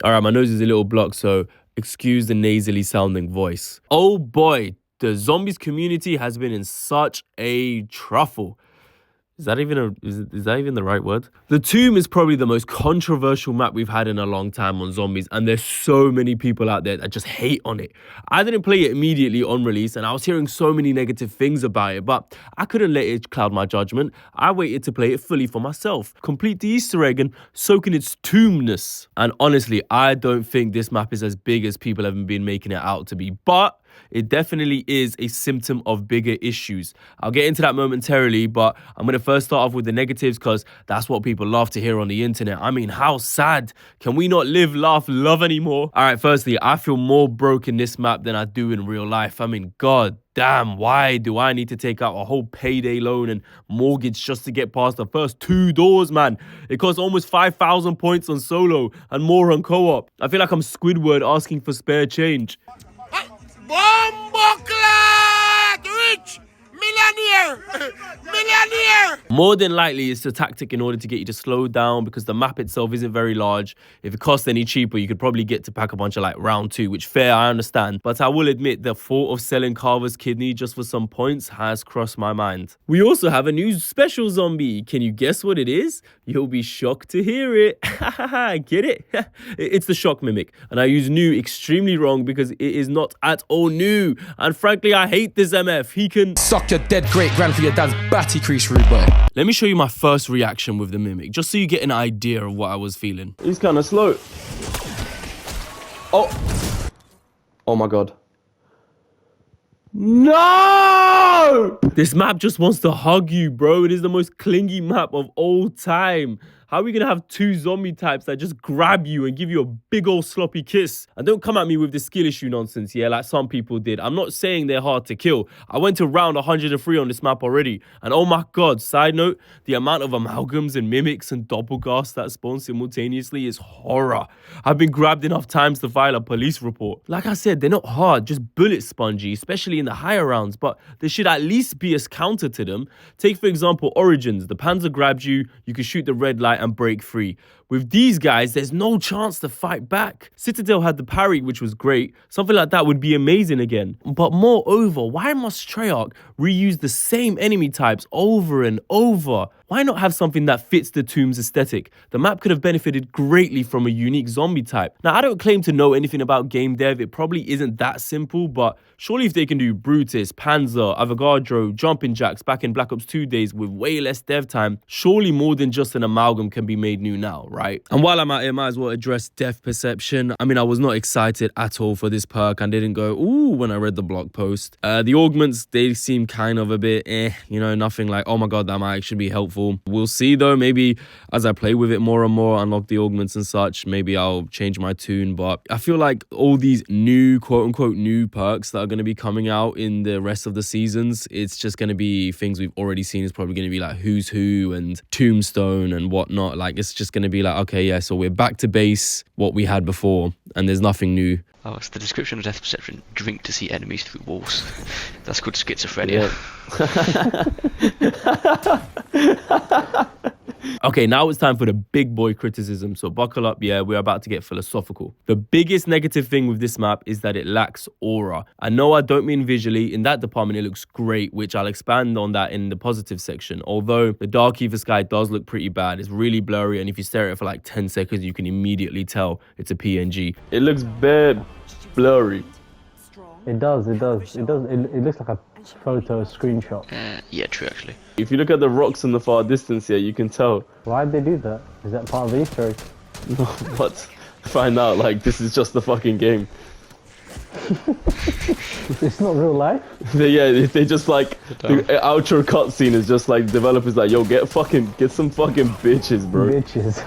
All right, my nose is a little blocked, so excuse the nasally sounding voice. Oh boy, the zombies community has been in such a truffle. Is that even the right word? The Tomb is probably the most controversial map we've had in a long time on zombies, and there's so many people out there that just hate on it. I didn't play it immediately on release, and I was hearing so many negative things about it, but I couldn't let it cloud my judgment. I waited to play it fully for myself, complete the Easter egg, and soak in its tombness. And honestly, I don't think this map is as big as people have been making it out to be, but it definitely is a symptom of bigger issues. I'll get into that momentarily, but I'm going to first start off with the negatives because that's what people love to hear on the internet. I mean, how sad. Can we not live, laugh, love anymore? All right, firstly, I feel more broke in this map than I do in real life. I mean, God damn, why do I need to take out a whole payday loan and mortgage just to get past the first 2 doors, man? It costs almost 5,000 points on solo and more on co-op. I feel like I'm Squidward asking for spare change. Rich! Millionaire! Millionaire! More than likely, it's a tactic in order to get you to slow down because the map itself isn't very large. If it cost any cheaper, you could probably get to pack a bunch of like round 2, which fair, I understand. But I will admit the thought of selling Carver's kidney just for some points has crossed my mind. We also have a new special zombie. Can you guess what it is? You'll be shocked to hear it. Get it? It's the shock mimic. And I use new extremely wrong because it is not at all new. And frankly, I hate this MF. He can suck your dead great-grand for your dad's batty crease, rude boy. Let me show you my first reaction with the mimic, just so you get an idea of what I was feeling. He's kind of slow. Oh my God. No! This map just wants to hug you, bro. It is the most clingy map of all time. How are we gonna have 2 zombie types that just grab you and give you a big old sloppy kiss? And don't come at me with this skill issue nonsense, yeah, like some people did. I'm not saying they're hard to kill. I went to round 103 on this map already. And oh my God, side note, the amount of amalgams and mimics and doppelgasts that spawn simultaneously is horror. I've been grabbed enough times to file a police report. Like I said, they're not hard, just bullet spongy, especially in the higher rounds, but there should at least be a counter to them. Take, for example, Origins. The Panzer grabs you, you can shoot the red light and break free. With these guys, there's no chance to fight back. Citadel had the parry, which was great. Something like that would be amazing again. But moreover, why must Treyarch reuse the same enemy types over and over? Why not have something that fits the Tomb's aesthetic? The map could have benefited greatly from a unique zombie type. Now, I don't claim to know anything about game dev. It probably isn't that simple, but surely if they can do Brutus, Panzer, Avogadro, Jumping Jacks back in Black Ops 2 days with way less dev time, surely more than just an amalgam can be made new now, right? And while I'm at it, I might as well address death perception. I mean, I was not excited at all for this perk and didn't go, ooh, when I read the blog post. The augments, they seem kind of a bit nothing like, oh my God, that might actually be helpful. We'll see though, maybe as I play with it more and more, unlock the augments and such, maybe I'll change my tune. But I feel like all these new, quote unquote, new perks that are going to be coming out in the rest of the seasons, it's just going to be things we've already seen. It's probably going to be like Who's Who and Tombstone and whatnot. Like, it's just going to be like, okay, yeah, so we're back to base, what we had before, and there's nothing new. Oh, it's the description of death perception. Drink to see enemies through walls. That's called schizophrenia. Yeah. Okay, now it's time for the big boy criticism. So buckle up, yeah, we're about to get philosophical. The biggest negative thing with this map is that it lacks aura. I know I don't mean visually. In that department, it looks great, which I'll expand on that in the positive section. Although the Dark Ether sky does look pretty bad. It's really blurry, and if you stare at it for like 10 seconds, you can immediately tell it's a PNG. It looks bad blurry. It does. It looks like a photo screenshot. Yeah, true actually. If you look at the rocks in the far distance here, you can tell. Why'd they do that? Is that part of the Easter egg? No, but find out, like, this is just the fucking game. It's not real life? They just like, the outro cutscene is just like, developers like, yo, get some fucking bitches, bro. Bitches.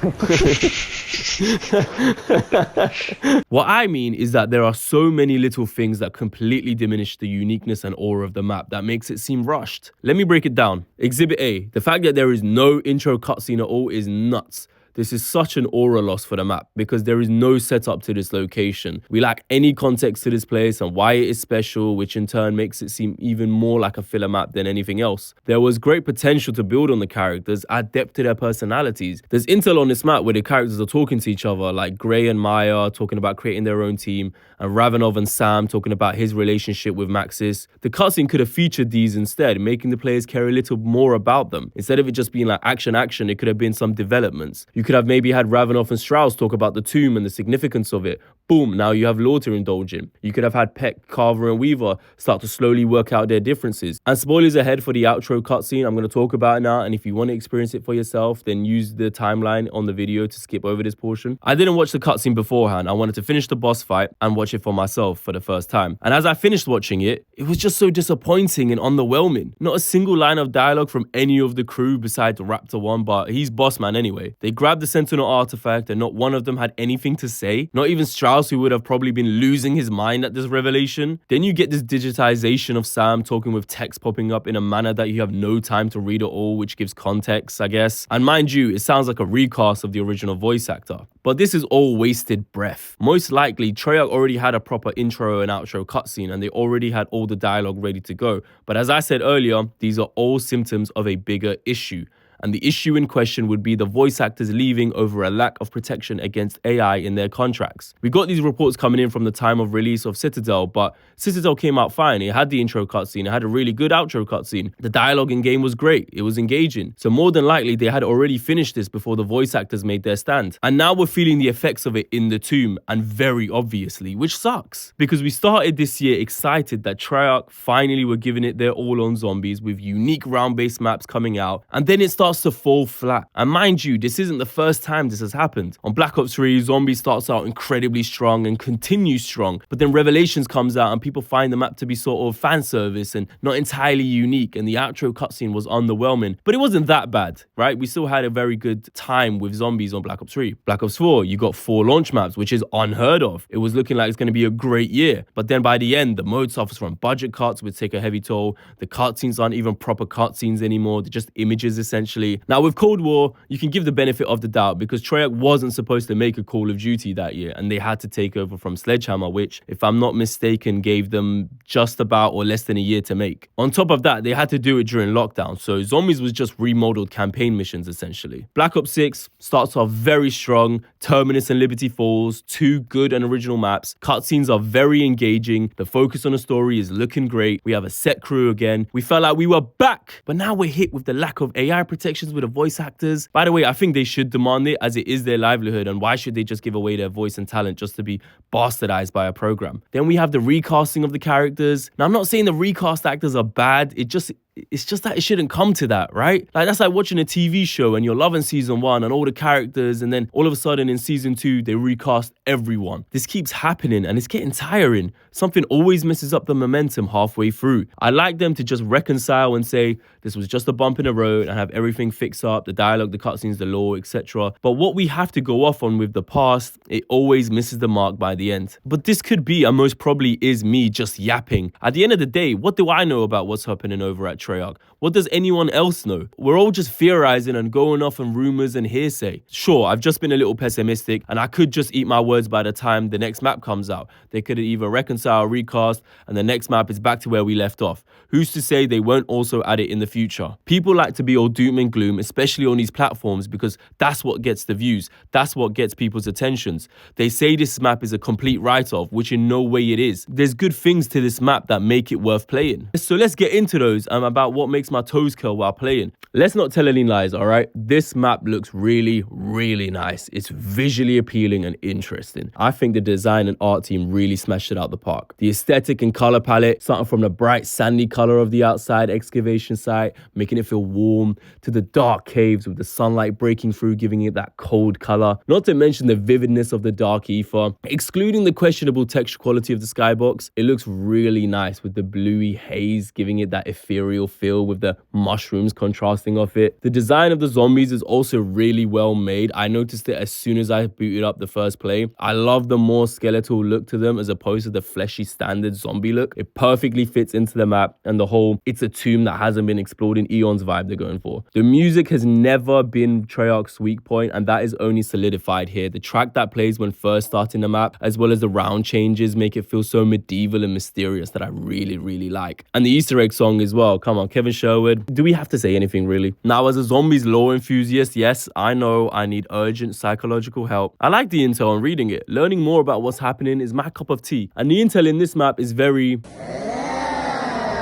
What I mean is that there are so many little things that completely diminish the uniqueness and aura of the map that makes it seem rushed. Let me break it down. Exhibit A, the fact that there is no intro cutscene at all is nuts. This is such an aura loss for the map because there is no setup to this location. We lack any context to this place and why it is special, which in turn makes it seem even more like a filler map than anything else. There was great potential to build on the characters, add depth to their personalities. There's intel on this map where the characters are talking to each other, like Gray and Maya talking about creating their own team, and Ravenov and Sam talking about his relationship with Maxis. The cutscene could have featured these instead, making the players care a little more about them. Instead of it just being like action, it could have been some developments. You could have maybe had Ravenov and Strauss talk about the tomb and the significance of it. Boom, now you have lore to indulge in. You could have had Peck, Carver and Weaver start to slowly work out their differences. And spoilers ahead for the outro cutscene, I'm going to talk about it now, and if you want to experience it for yourself, then use the timeline on the video to skip over this portion. I didn't watch the cutscene beforehand. I wanted to finish the boss fight and watch it for myself for the first time. And as I finished watching it, it was just so disappointing and underwhelming. Not a single line of dialogue from any of the crew besides Raptor 1, but he's boss man anyway. They grabbed the Sentinel artifact and not one of them had anything to say. Not even Strauss, who would have probably been losing his mind at this revelation. Then you get this digitization of Sam talking with text popping up in a manner that you have no time to read at all, which gives context, I guess. And mind you, it sounds like a recast of the original voice actor. But this is all wasted breath. Most likely, Treyarch already had a proper intro and outro cutscene and they already had all the dialogue ready to go. But as I said earlier, these are all symptoms of a bigger issue. And the issue in question would be the voice actors leaving over a lack of protection against AI in their contracts. We got these reports coming in from the time of release of Citadel, but Citadel came out fine. It had the intro cutscene, it had a really good outro cutscene. The dialogue in game was great, it was engaging. So more than likely they had already finished this before the voice actors made their stand. And now we're feeling the effects of it in the tomb, and very obviously, which sucks. Because we started this year excited that Treyarch finally were giving it their all on zombies with unique round-based maps coming out, and then it starts to fall flat. And mind you, this isn't the first time this has happened. On Black Ops 3, Zombie starts out incredibly strong and continues strong, but then Revelations comes out and people find the map to be sort of fan service and not entirely unique, and the outro cutscene was underwhelming, but it wasn't that bad, right? We still had a very good time with zombies on Black Ops 3. Black Ops 4, you got 4 launch maps, which is unheard of. It was looking like it's going to be a great year, but then by the end, the mode suffers from budget cuts, which take a heavy toll. The cutscenes aren't even proper cutscenes anymore, they're just images essentially. Now with Cold War, you can give the benefit of the doubt because Treyarch wasn't supposed to make a Call of Duty that year and they had to take over from Sledgehammer, which, if I'm not mistaken, gave them just about or less than a year to make. On top of that, they had to do it during lockdown, so Zombies was just remodeled campaign missions essentially. Black Ops 6 starts off very strong, Terminus and Liberty Falls, 2 good and original maps. Cutscenes are very engaging, the focus on the story is looking great, we have a set crew again, we felt like we were back, but now we're hit with the lack of AI protections with the voice actors. By the way, I think they should demand it as it is their livelihood, and why should they just give away their voice and talent just to be bastardized by a program? Then we have the recasting of the characters. Now I'm not saying the recast actors are bad, it's just that it shouldn't come to that, right? Like that's like watching a TV show and you're loving season 1 and all the characters, and then all of a sudden in season 2 they recast everyone. This keeps happening and it's getting tiring. Something always messes up the momentum halfway through. I like them to just reconcile and say this was just a bump in the road and have everything fixed up, the dialogue, the cutscenes, the lore, etc. But what we have to go off on with the past, it always misses the mark by the end. But this could be, and most probably is, me just yapping. At the end of the day, what do I know about what's happening over at Treyarch? What does anyone else know? We're all just theorizing and going off on rumors and hearsay. Sure, I've just been a little pessimistic and I could just eat my words by the time the next map comes out. They could either reconcile, recast, and the next map is back to where we left off. Who's to say they won't also add it in the future? People like to be all doom and gloom, especially on these platforms, because that's what gets the views. That's what gets people's attentions. They say this map is a complete write-off, which in no way it is. There's good things to this map that make it worth playing. So let's get into those about what makes my toes curl while playing. Let's not tell any lies, all right? This map looks really, really nice. It's visually appealing and interesting. I think the design and art team really smashed it out the park. The aesthetic and color palette, starting from the bright sandy color of the outside excavation site, making it feel warm, to the dark caves with the sunlight breaking through, giving it that cold color. Not to mention the vividness of the dark ether. Excluding the questionable texture quality of the skybox, it looks really nice with the bluey haze, giving it that ethereal industrial feel with the mushrooms contrasting off it. The design of the zombies is also really well made. I noticed it as soon as I booted up the first play. I love the more skeletal look to them as opposed to the fleshy standard zombie look. It perfectly fits into the map and the whole it's a tomb that hasn't been explored in eons vibe they're going for. The music has never been Treyarch's weak point, and that is only solidified here. The track that plays when first starting the map, as well as the round changes, make it feel so medieval and mysterious that I really like. And the Easter egg song as well. Come on, Kevin Sherwood. Do we have to say anything really? Now, as a zombies lore enthusiast, yes, I know I need urgent psychological help. I like the intel and reading it. Learning more about what's happening is my cup of tea. And the intel in this map is very...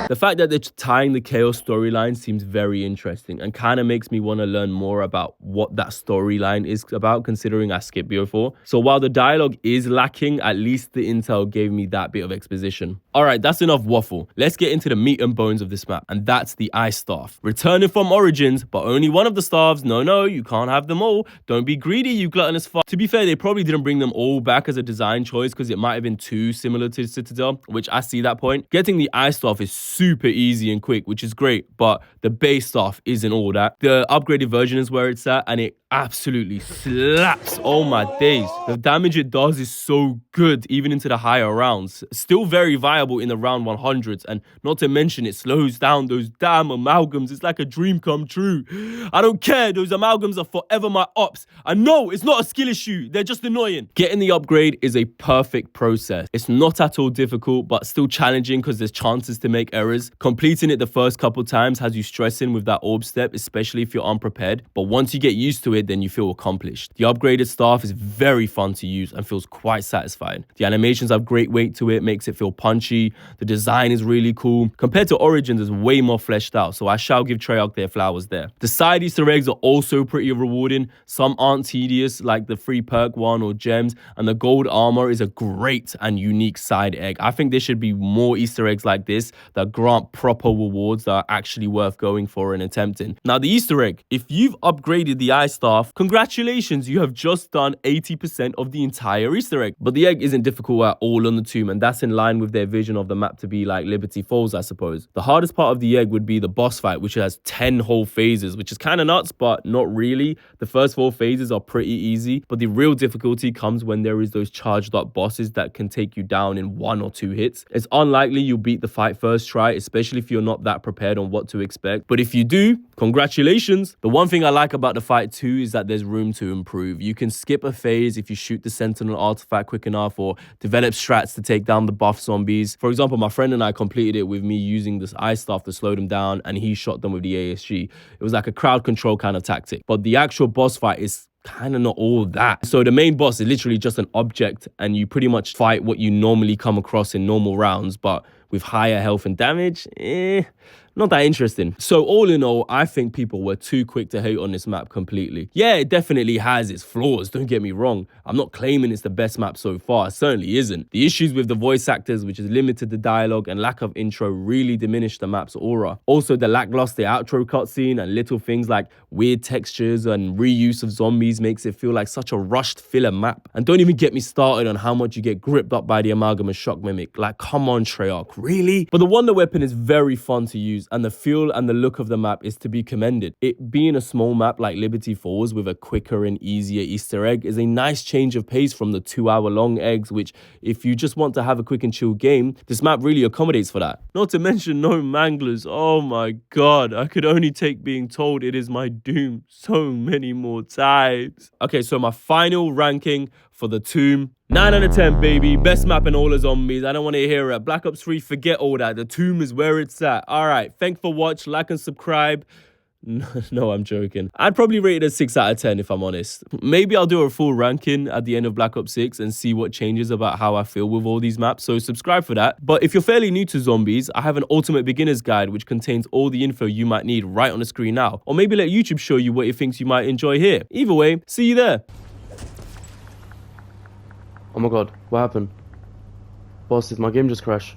The fact that they're tying the Chaos storyline seems very interesting and kind of makes me want to learn more about what that storyline is about, considering I skipped BO4. So while the dialogue is lacking, at least the intel gave me that bit of exposition. Alright, that's enough waffle. Let's get into the meat and bones of this map, and that's the Ice Staff. Returning from Origins, but only one of the staffs. No, you can't have them all. Don't be greedy, you gluttonous fuck. To be fair, they probably didn't bring them all back as a design choice because it might have been too similar to Citadel, which I see that point. Getting the Ice Staff is super easy and quick, which is great, but the base staff isn't all that. The upgraded version is where it's at, and it absolutely slaps. Oh my days. The damage it does is so good, even into the higher rounds. Still very viable in the round 100s, and not to mention it slows down those damn amalgams. It's like a dream come true. I don't care, those amalgams are forever my ops. I know it's not a skill issue, they're just annoying. Getting the upgrade is a perfect process. It's not at all difficult, but still challenging because there's chances to make errors. Completing it the first couple times has you stressing with that orb step, especially if you're unprepared, but once you get used to it, then you feel accomplished. The upgraded staff is very fun to use and feels quite satisfying. The animations have great weight to it, makes it feel punchy. The design is really cool. Compared to Origins, it's way more fleshed out, so I shall give Treyarch their flowers there. The side Easter eggs are also pretty rewarding. Some aren't tedious, like the free perk one or gems, and the gold armor is a great and unique side egg. I think there should be more Easter eggs like this that grant proper rewards that are actually worth going for and attempting. Now, the Easter egg. If you've upgraded the Ice Staff, congratulations, you have just done 80% of the entire Easter egg. But the egg isn't difficult at all on the tomb, and that's in line with their vision of the map to be like Liberty Falls, I suppose. The hardest part of the egg would be the boss fight, which has 10 whole phases, which is kind of nuts, but not really. The first 4 phases are pretty easy, but the real difficulty comes when there is those charged up bosses that can take you down in 1 or 2 hits. It's unlikely you'll beat the fight first try, especially if you're not that prepared on what to expect. But if you do, congratulations. The one thing I like about the fight too is that there's room to improve. You can skip a phase if you shoot the Sentinel artifact quick enough or develop strats to take down the buff zombies. For example, my friend and I completed it with me using this Ice Staff to slow them down, and he shot them with the ASG. It was like a crowd control kind of tactic. But the actual boss fight is kind of not all that. So the main boss is literally just an object, and you pretty much fight what you normally come across in normal rounds, but with higher health and damage. Not that interesting. So all in all, I think people were too quick to hate on this map completely. Yeah, it definitely has its flaws, don't get me wrong. I'm not claiming it's the best map so far, it certainly isn't. The issues with the voice actors, which is limited the dialogue and lack of intro, really diminished the map's aura. Also, the lackluster outro cutscene and little things like weird textures and reuse of zombies makes it feel like such a rushed filler map. And don't even get me started on how much you get gripped up by the amalgam and shock mimic. Like, come on, Treyarch, really? But the wonder weapon is very fun to use, and the feel and the look of the map is to be commended. It being a small map like Liberty Falls with a quicker and easier Easter egg is a nice change of pace from the 2-hour-long eggs, which if you just want to have a quick and chill game, this map really accommodates for that. Not to mention no manglers. Oh my god, I could only take being told it is my doom so many more times. Okay, so my final ranking for the Tomb. 9 out of 10, baby. Best map in all the zombies. I don't want to hear it. Black Ops 3, forget all that. The Tomb is where it's at. All right, thanks for watching. Like and subscribe. No, I'm joking. I'd probably rate it a 6 out of 10 if I'm honest. Maybe I'll do a full ranking at the end of Black Ops 6 and see what changes about how I feel with all these maps, so subscribe for that. But if you're fairly new to zombies, I have an ultimate beginner's guide which contains all the info you might need right on the screen now. Or maybe let YouTube show you what it thinks you might enjoy here. Either way, see you there. Oh my god, what happened? Boss, did my game just crash?